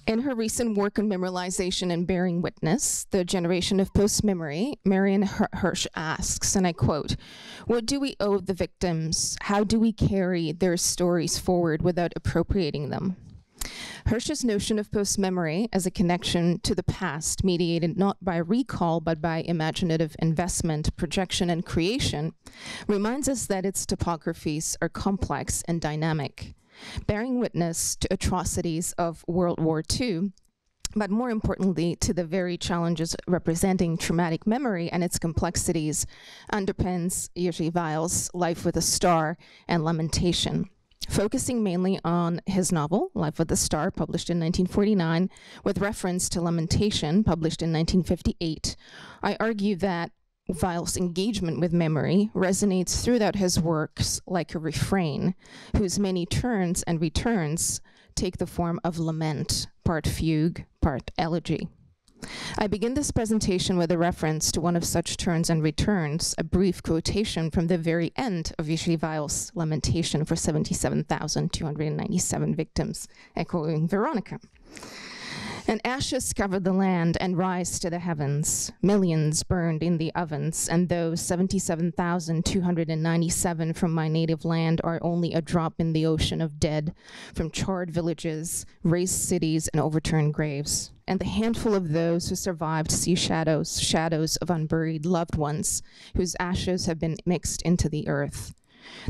In her recent work on memorialization and bearing witness, The Generation of Post-Memory, Marion Hirsch asks, and I quote, "What do we owe the victims? How do we carry their stories forward without appropriating them?" Hirsch's notion of post-memory as a connection to the past, mediated not by recall, but by imaginative investment, projection, and creation, reminds us that its topographies are complex and dynamic, bearing witness to atrocities of World War II, but more importantly, to the very challenges representing traumatic memory and its complexities, underpins Jiří Weil's Life with a Star and Lamentation. Focusing mainly on his novel, Life with a Star, published in 1949, with reference to Lamentation, published in 1958, I argue that Weil's engagement with memory resonates throughout his works like a refrain, whose many turns and returns take the form of lament, part fugue, part elegy. I begin this presentation with a reference to one of such turns and returns, a brief quotation from the very end of Jiří Weil's Lamentation for 77,297 victims, echoing Veronica. "And ashes cover the land and rise to the heavens. Millions burned in the ovens, and those 77,297 from my native land are only a drop in the ocean of dead, from charred villages, razed cities, and overturned graves. And the handful of those who survived see shadows, shadows of unburied loved ones, whose ashes have been mixed into the earth.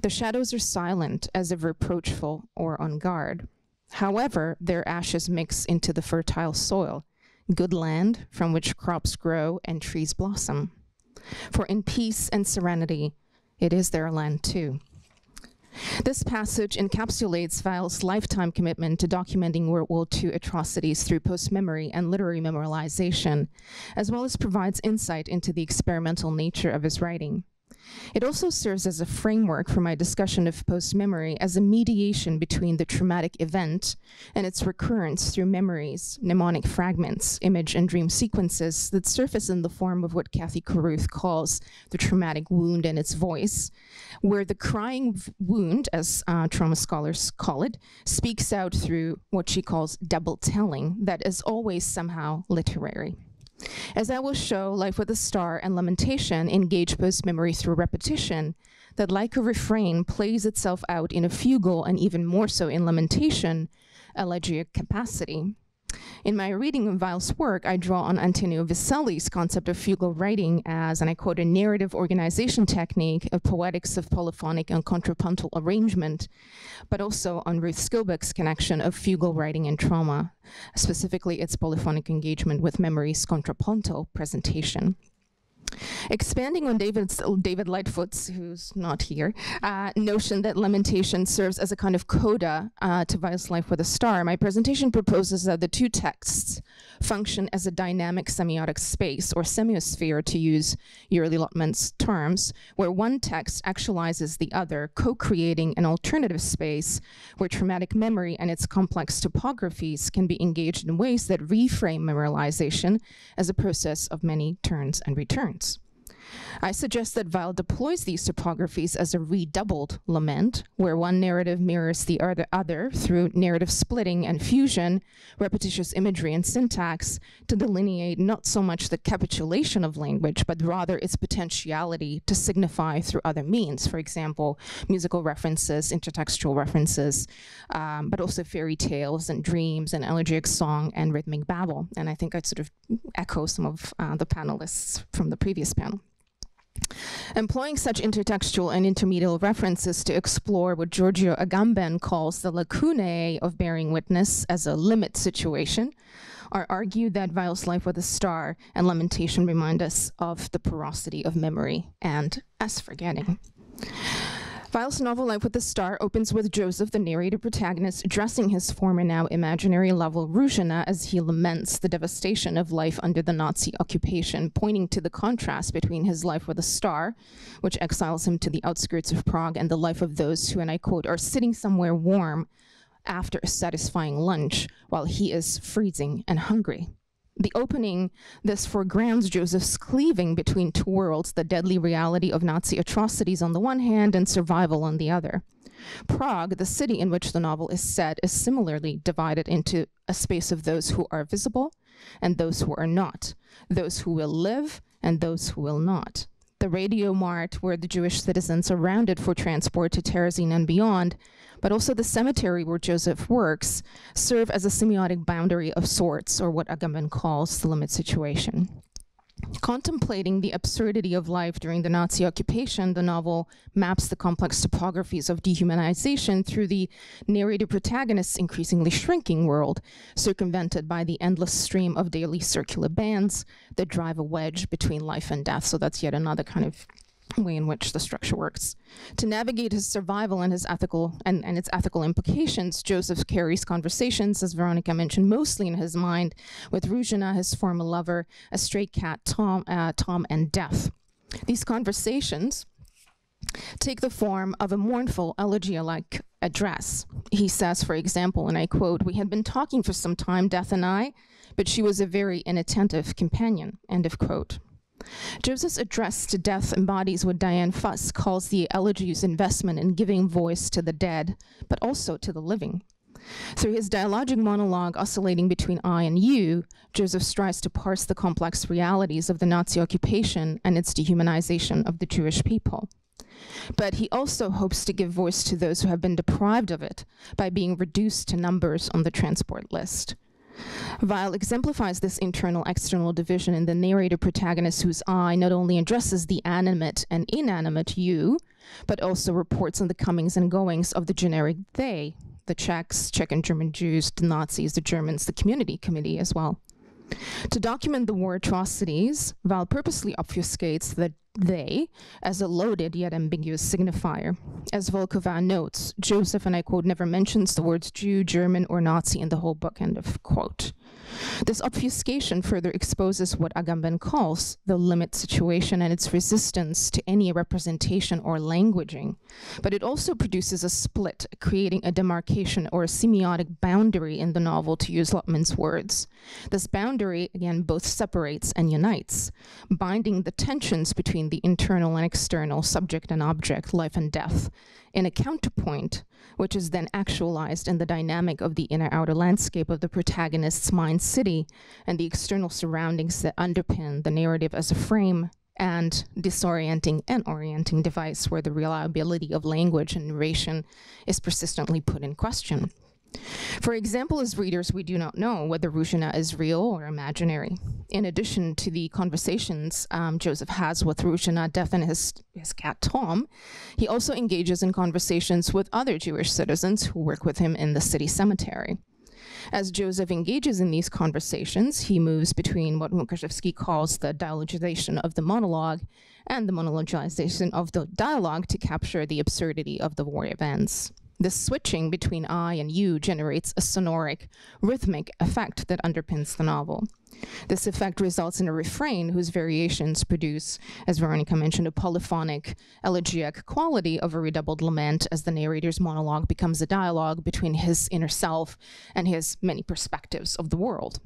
The shadows are silent, as if reproachful or on guard. However, their ashes mix into the fertile soil, good land from which crops grow and trees blossom. For in peace and serenity, it is their land too." This passage encapsulates Weil's lifetime commitment to documenting World War II atrocities through post-memory and literary memorialization, as well as provides insight into the experimental nature of his writing. It also serves as a framework for my discussion of post-memory as a mediation between the traumatic event and its recurrence through memories, mnemonic fragments, image and dream sequences that surface in the form of what Kathy Carruth calls the traumatic wound and its voice, where the crying wound, as trauma scholars call it, speaks out through what she calls double telling that is always somehow literary. As I will show, Life with a Star and Lamentation engage post-memory through repetition that, like a refrain, plays itself out in a fugal and even more so in Lamentation, elegiac capacity. In my reading of Weil's work, I draw on Antonio Viselli's concept of fugal writing as, and I quote, "a narrative organization technique of poetics of polyphonic and contrapuntal arrangement," but also on Ruth Skilbeck's connection of fugal writing and trauma, specifically its polyphonic engagement with memory's contrapuntal presentation. Expanding on David Lightfoot's, who's not here, notion that Lamentation serves as a kind of coda to Weil's Life with a Star, my presentation proposes that the two texts function as a dynamic semiotic space, or semiosphere to use Jiří Lotman's terms, where one text actualizes the other, co-creating an alternative space where traumatic memory and its complex topographies can be engaged in ways that reframe memorialization as a process of many turns and returns. I suggest that Weil deploys these topographies as a redoubled lament, where one narrative mirrors the other through narrative splitting and fusion, repetitious imagery and syntax, to delineate not so much the capitulation of language, but rather its potentiality to signify through other means. For example, musical references, intertextual references, but also fairy tales and dreams and elegiac song and rhythmic babble. And I think I'd sort of echo some of the panelists from the previous panel. Employing such intertextual and intermedial references to explore what Giorgio Agamben calls the lacunae of bearing witness as a limit situation, I argue that Weil's Life with a Star and Lamentation remind us of the porosity of memory and as forgetting. Weil's novel Life with a Star opens with Joseph, the narrator protagonist, addressing his former now imaginary lover Ruzhina as he laments the devastation of life under the Nazi occupation, pointing to the contrast between his life with a star, which exiles him to the outskirts of Prague, and the life of those who, and I quote, "are sitting somewhere warm after a satisfying lunch while he is freezing and hungry." The opening thus foregrounds Joseph's cleaving between two worlds, the deadly reality of Nazi atrocities on the one hand and survival on the other. Prague, the city in which the novel is set, is similarly divided into a space of those who are visible and those who are not, those who will live and those who will not. The radio mart where the Jewish citizens are rounded for transport to Terezin and beyond, but also the cemetery where Joseph works, serve as a semiotic boundary of sorts, or what Agamben calls the limit situation. Contemplating the absurdity of life during the Nazi occupation, the novel maps the complex topographies of dehumanization through the narrator protagonist's increasingly shrinking world, circumvented by the endless stream of daily circular bands that drive a wedge between life and death. So that's yet another kind of way in which the structure works. To navigate his survival and his ethical and its ethical implications, Joseph carries conversations, as Veronica mentioned, mostly in his mind with Ruzhina, his former lover, a stray cat, Tom, and death. These conversations take the form of a mournful elegy-like address. He says, for example, and I quote, "We had been talking for some time, Death and I, but she was a very inattentive companion," end of quote. Joseph's address to death embodies what Diane Fuss calls the elegy's investment in giving voice to the dead, but also to the living. Through his dialogic monologue oscillating between I and you, Joseph strives to parse the complex realities of the Nazi occupation and its dehumanization of the Jewish people. But he also hopes to give voice to those who have been deprived of it by being reduced to numbers on the transport list. Weil exemplifies this internal-external division in the narrator-protagonist whose I not only addresses the animate and inanimate you, but also reports on the comings and goings of the generic they, the Czechs, Czech and German Jews, the Nazis, the Germans, the community committee as well. To document the war atrocities, Weil purposely obfuscates the they as a loaded yet ambiguous signifier. As Volkova notes, Joseph, and I quote, never mentions the words Jew, German, or Nazi in the whole book, end of quote. This obfuscation further exposes what Agamben calls the limit situation and its resistance to any representation or languaging, but it also produces a split, creating a demarcation or a semiotic boundary in the novel, to use Lotman's words. This boundary, again, both separates and unites, binding the tensions between the internal and external, subject and object, life and death, in a counterpoint, which is then actualized in the dynamic of the inner-outer landscape of the protagonist's mind city and the external surroundings that underpin the narrative as a frame and disorienting and orienting device where the reliability of language and narration is persistently put in question. For example, as readers, we do not know whether Ruzhina is real or imaginary. In addition to the conversations Joseph has with Ruzhina, Death, and his cat Tom, he also engages in conversations with other Jewish citizens who work with him in the city cemetery. As Joseph engages in these conversations, he moves between what Łukaszewski calls the dialogization of the monologue and the monologization of the dialogue to capture the absurdity of the war events. This switching between I and you generates a sonoric, rhythmic effect that underpins the novel. This effect results in a refrain whose variations produce, as Veronica mentioned, a polyphonic, elegiac quality of a redoubled lament as the narrator's monologue becomes a dialogue between his inner self and his many perspectives of the world.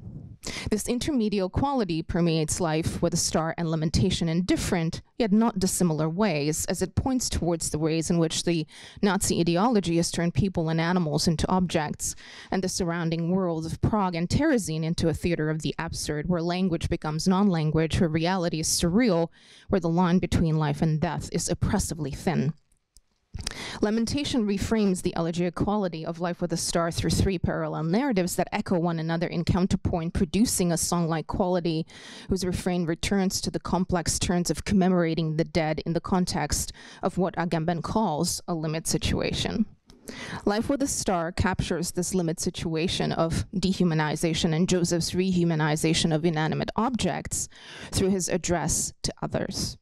This intermediate quality permeates Life with a Star and Lamentation in different, yet not dissimilar ways, as it points towards the ways in which the Nazi ideology has turned people and animals into objects, and the surrounding world of Prague and Terezin into a theater of the absurd, where language becomes non-language, where reality is surreal, where the line between life and death is oppressively thin. Lamentation reframes the elegiac quality of Life with a Star through three parallel narratives that echo one another in counterpoint, producing a song-like quality whose refrain returns to the complex turns of commemorating the dead in the context of what Agamben calls a limit situation. Life with a Star captures this limit situation of dehumanization and Joseph's rehumanization of inanimate objects through his address to others.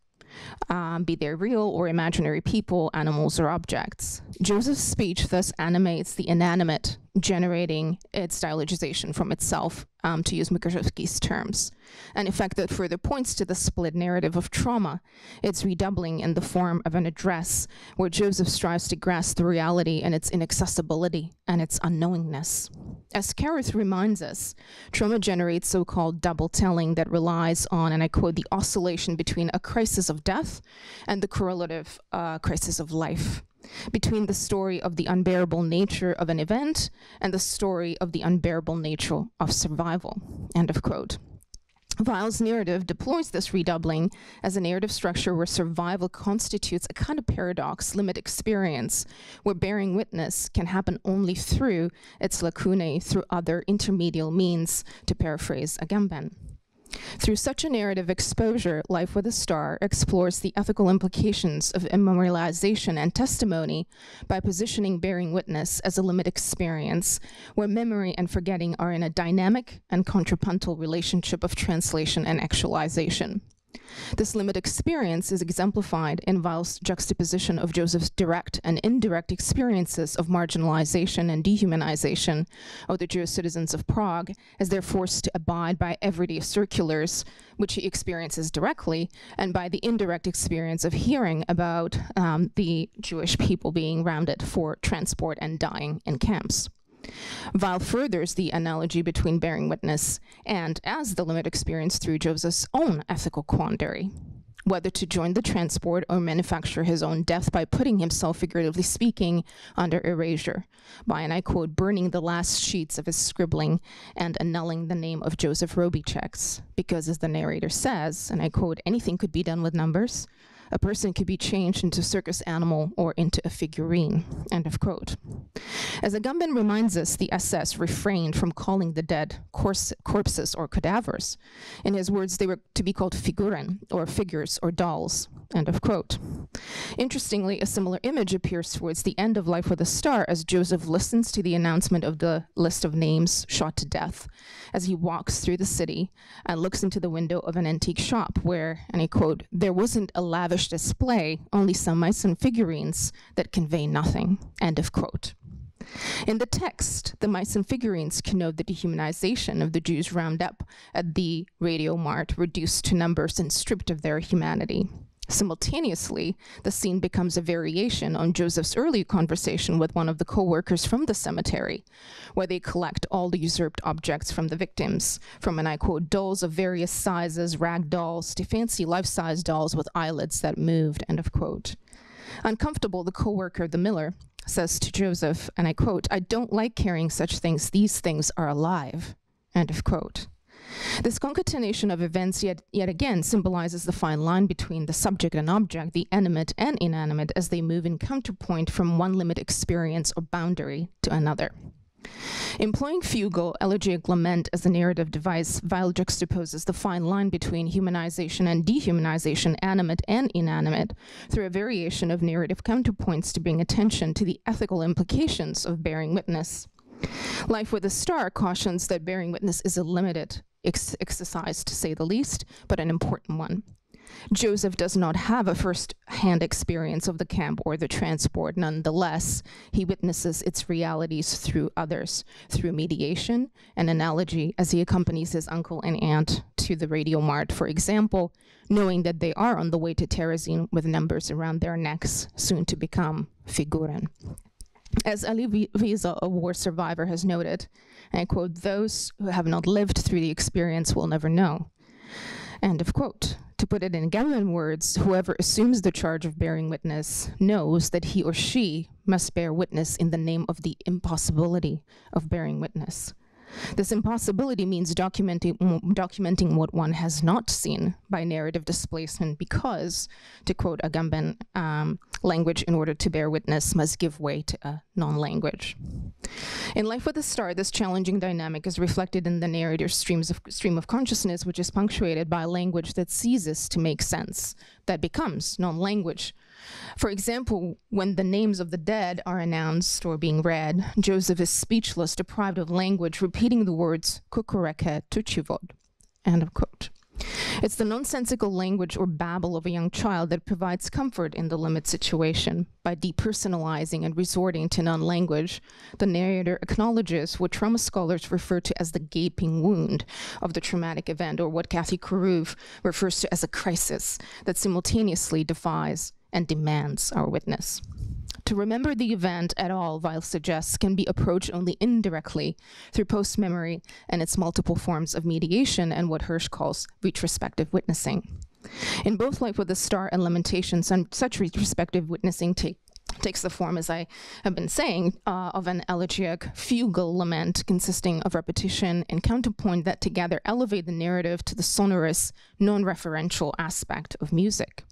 Be they real or imaginary people, animals, or objects. Joseph's speech thus animates the inanimate, generating its dialogization from itself, to use Łukaszewski's terms, an effect that further points to the split narrative of trauma, its redoubling in the form of an address where Joseph strives to grasp the reality and its inaccessibility and its unknowingness. As Carruth reminds us, trauma generates so-called double telling that relies on, and I quote, the oscillation between a crisis of death and the correlative crisis of life. between the story of the unbearable nature of an event and the story of the unbearable nature of survival, end of quote. Weil's narrative deploys this redoubling as a narrative structure where survival constitutes a kind of paradox, limit experience, where bearing witness can happen only through its lacunae, through other intermedial means, to paraphrase Agamben. Through such a narrative exposure, Life with a Star explores the ethical implications of memorialization and testimony by positioning bearing witness as a limit experience, where memory and forgetting are in a dynamic and contrapuntal relationship of translation and actualization. This limit experience is exemplified in Weil's juxtaposition of Joseph's direct and indirect experiences of marginalization and dehumanization of the Jewish citizens of Prague as they're forced to abide by everyday circulars, which he experiences directly, and by the indirect experience of hearing about the Jewish people being rounded for transport and dying in camps. Weil furthers the analogy between bearing witness and as the limit experience through Joseph's own ethical quandary, whether to join the transport or manufacture his own death by putting himself, figuratively speaking, under erasure, by, and I quote, burning the last sheets of his scribbling and annulling the name of Joseph Robicheks, because as the narrator says, and I quote, anything could be done with numbers. A person could be changed into a circus animal or into a figurine, end of quote. As Agamben reminds us, the SS refrained from calling the dead corpses or cadavers. In his words, they were to be called figuren, or figures or dolls, end of quote. Interestingly, a similar image appears towards the end of Life with a Star as Joseph listens to the announcement of the list of names shot to death as he walks through the city and looks into the window of an antique shop where, and I quote, there wasn't a lavish display, only some mice and figurines that convey nothing, end of quote. In the text, the mice and figurines connote the dehumanization of the Jews round up at the Radio Mart, reduced to numbers and stripped of their humanity. Simultaneously, the scene becomes a variation on Joseph's early conversation with one of the co-workers from the cemetery, where they collect all the usurped objects from the victims, from, and I quote, dolls of various sizes, rag dolls, to fancy life-size dolls with eyelids that moved, end of quote. Uncomfortable, the co-worker, the miller, says to Joseph, and I quote, I don't like carrying such things. These things are alive, end of quote. This concatenation of events yet again symbolizes the fine line between the subject and object, the animate and inanimate, as they move in counterpoint from one limit experience or boundary to another. Employing fugal, elegiac lament as a narrative device, Weil juxtaposes the fine line between humanization and dehumanization, animate and inanimate, through a variation of narrative counterpoints to bring attention to the ethical implications of bearing witness. Life with a Star cautions that bearing witness is a limited exercise, to say the least, but an important one. Joseph does not have a first-hand experience of the camp or the transport. Nonetheless, he witnesses its realities through others, through mediation and analogy, as he accompanies his uncle and aunt to the Radio Mart, for example, knowing that they are on the way to Terezin with numbers around their necks, soon to become figuren. As Ali Wiesa, a war survivor, has noted, and I quote, those who have not lived through the experience will never know, end of quote. To put it in Agamben words, whoever assumes the charge of bearing witness knows that he or she must bear witness in the name of the impossibility of bearing witness. This impossibility means documenting what one has not seen by narrative displacement because, to quote Agamben, language in order to bear witness must give way to a non-language. In Life with a Star, this challenging dynamic is reflected in the narrator's stream of consciousness, which is punctuated by language that ceases to make sense, that becomes non-language. For example, when the names of the dead are announced or being read, Joseph is speechless, deprived of language, repeating the words kukureke tuchivod, end of quote. It's the nonsensical language or babble of a young child that provides comfort in the limit situation. By depersonalizing and resorting to non-language, the narrator acknowledges what trauma scholars refer to as the gaping wound of the traumatic event, or what Kathy Karuv refers to as a crisis that simultaneously defies and demands our witness. To remember the event at all, Weil suggests, can be approached only indirectly through post-memory and its multiple forms of mediation and what Hirsch calls retrospective witnessing. In both Life with a Star and Lamentation, such retrospective witnessing takes the form, as I have been saying, of an elegiac fugal lament consisting of repetition and counterpoint that together elevate the narrative to the sonorous, non-referential aspect of music.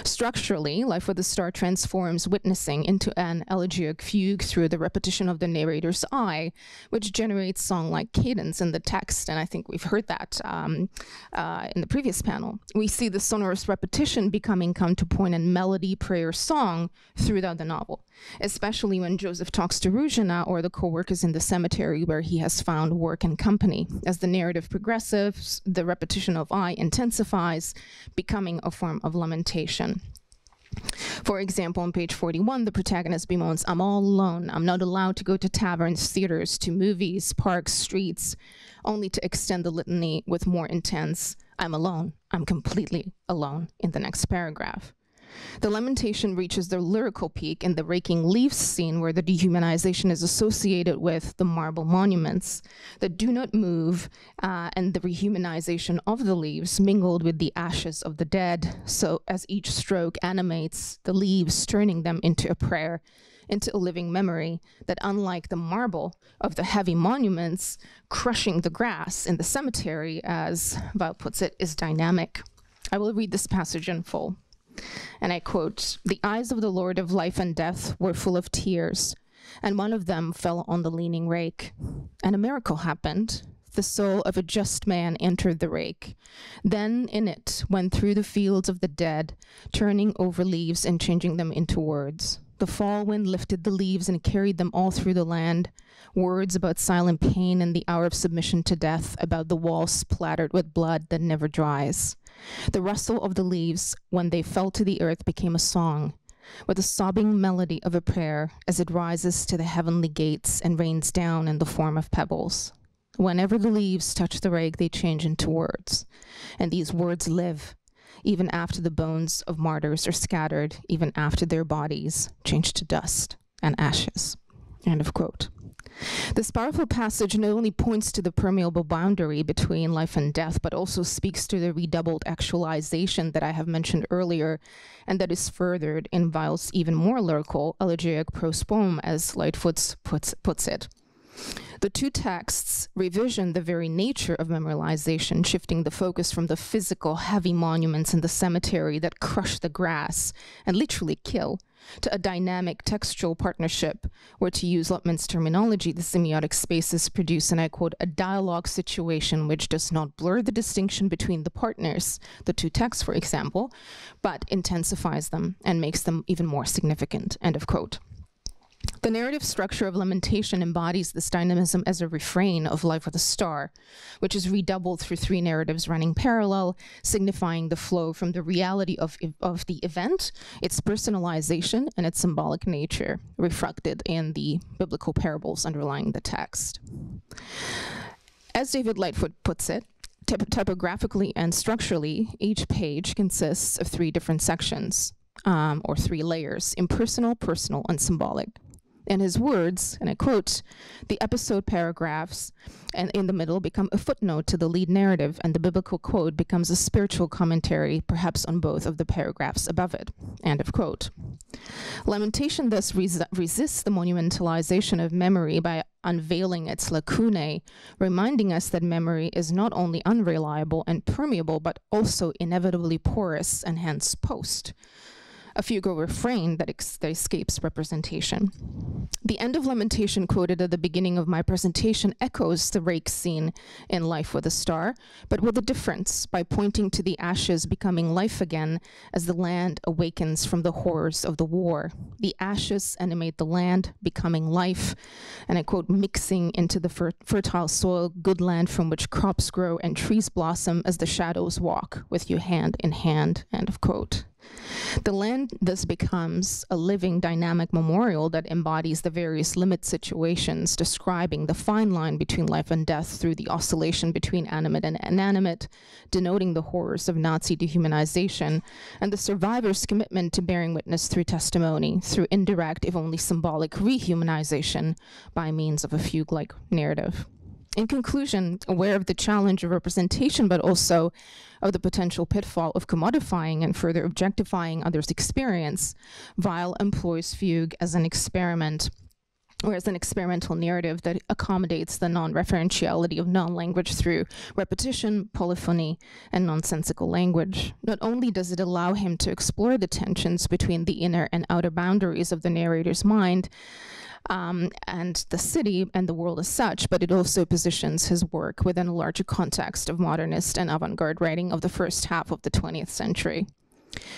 Structurally, Life with a Star transforms witnessing into an elegiac fugue through the repetition of the narrator's eye, which generates song-like cadence in the text, and I think we've heard that in the previous panel. We see the sonorous repetition becoming counterpoint and melody, prayer, song throughout the novel, especially when Joseph talks to Ruzhina or the co-workers in the cemetery where he has found work and company. As the narrative progresses, the repetition of I intensifies, becoming a form of lamentation. For example, on page 41, the protagonist bemoans, "I'm all alone. I'm not allowed to go to taverns, theaters, to movies, parks, streets," only to extend the litany with more intense, "I'm alone. I'm completely alone," in the next paragraph. The lamentation reaches their lyrical peak in the raking leaves scene, where the dehumanization is associated with the marble monuments that do not move, and the rehumanization of the leaves mingled with the ashes of the dead. So as each stroke animates the leaves, turning them into a prayer, into a living memory that, unlike the marble of the heavy monuments, crushing the grass in the cemetery, as Weil puts it, is dynamic. I will read this passage in full. And I quote, "The eyes of the Lord of life and death were full of tears, and one of them fell on the leaning rake. And a miracle happened. The soul of a just man entered the rake. Then in it went through the fields of the dead, turning over leaves and changing them into words. The fall wind lifted the leaves and carried them all through the land, words about silent pain and the hour of submission to death, about the walls splattered with blood that never dries. The rustle of the leaves, when they fell to the earth, became a song, with the sobbing melody of a prayer as it rises to the heavenly gates and rains down in the form of pebbles. Whenever the leaves touch the rake, they change into words, and these words live, even after the bones of martyrs are scattered, even after their bodies change to dust and ashes." End of quote. This powerful passage not only points to the permeable boundary between life and death, but also speaks to the redoubled actualization that I have mentioned earlier, and that is furthered in Weil's even more lyrical elegiac prose poem, as Lightfoot puts it. The two texts revision the very nature of memorialization, shifting the focus from the physical heavy monuments in the cemetery that crush the grass and literally kill, to a dynamic textual partnership, where, to use Lutman's terminology, the semiotic spaces produce, and I quote, "a dialogue situation which does not blur the distinction between the partners," the two texts, for example, but intensifies them and makes them even more significant, end of quote. The narrative structure of Lamentation embodies this dynamism as a refrain of Life with a Star, which is redoubled through three narratives running parallel, signifying the flow from the reality of the event, its personalization, and its symbolic nature, reflected in the biblical parables underlying the text. As David Lightfoot puts it, typographically and structurally, each page consists of three different sections, or three layers: impersonal, personal, and symbolic. In his words, and I quote, "The episode paragraphs and in the middle become a footnote to the lead narrative, and the biblical quote becomes a spiritual commentary, perhaps on both of the paragraphs above it." End of quote. Lamentation thus resists the monumentalization of memory by unveiling its lacunae, reminding us that memory is not only unreliable and permeable, but also inevitably porous and hence post. A fugal refrain that escapes representation. The end of Lamentation, quoted at the beginning of my presentation, echoes the rake scene in Life with a Star, but with a difference, by pointing to the ashes becoming life again as the land awakens from the horrors of the war. The ashes animate the land, becoming life, and I quote, "mixing into the fertile soil, good land from which crops grow and trees blossom as the shadows walk with you hand in hand," end of quote. The land thus becomes a living, dynamic memorial that embodies the various limit situations, describing the fine line between life and death through the oscillation between animate and inanimate, denoting the horrors of Nazi dehumanization, and the survivor's commitment to bearing witness through testimony, through indirect, if only symbolic, rehumanization by means of a fugue-like narrative. In conclusion, aware of the challenge of representation, but also of the potential pitfall of commodifying and further objectifying others' experience, Weil employs fugue as an experiment, or as an experimental narrative that accommodates the non-referentiality of non-language through repetition, polyphony, and nonsensical language. Not only does it allow him to explore the tensions between the inner and outer boundaries of the narrator's mind, and the city and the world as such, but it also positions his work within a larger context of modernist and avant-garde writing of the first half of the 20th century.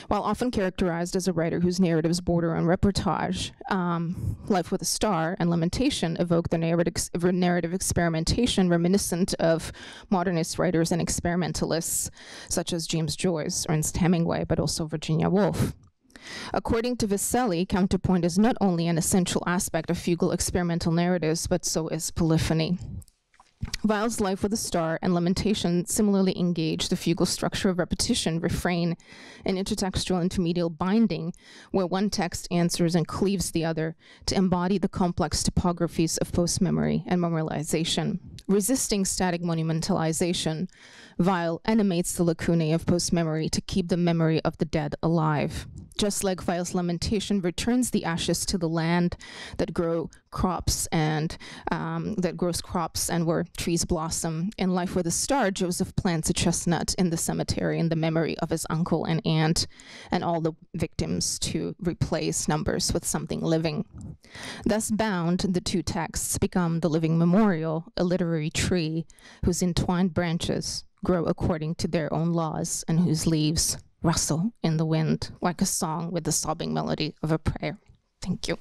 While often characterized as a writer whose narratives border on reportage, Life with a Star and Lamentation evoke the narrative experimentation reminiscent of modernist writers and experimentalists such as James Joyce, Ernest Hemingway, but also Virginia Woolf. According to Viscelli, counterpoint is not only an essential aspect of fugal experimental narratives, but so is polyphony. Weil's Life with a Star and Lamentation similarly engage the fugal structure of repetition, refrain, and intertextual intermedial binding, where one text answers and cleaves the other to embody the complex topographies of post-memory and memorialization. Resisting static monumentalization, Weil animates the lacunae of post-memory to keep the memory of the dead alive. Just like Weil's Lamentation returns the ashes to the land that grows crops and where trees blossom. In Life with a Star, Joseph plants a chestnut in the cemetery in the memory of his uncle and aunt and all the victims to replace numbers with something living. Thus bound, the two texts become the living memorial, a literary tree whose entwined branches grow according to their own laws and whose leaves rustle in the wind like a song with the sobbing melody of a prayer. Thank you.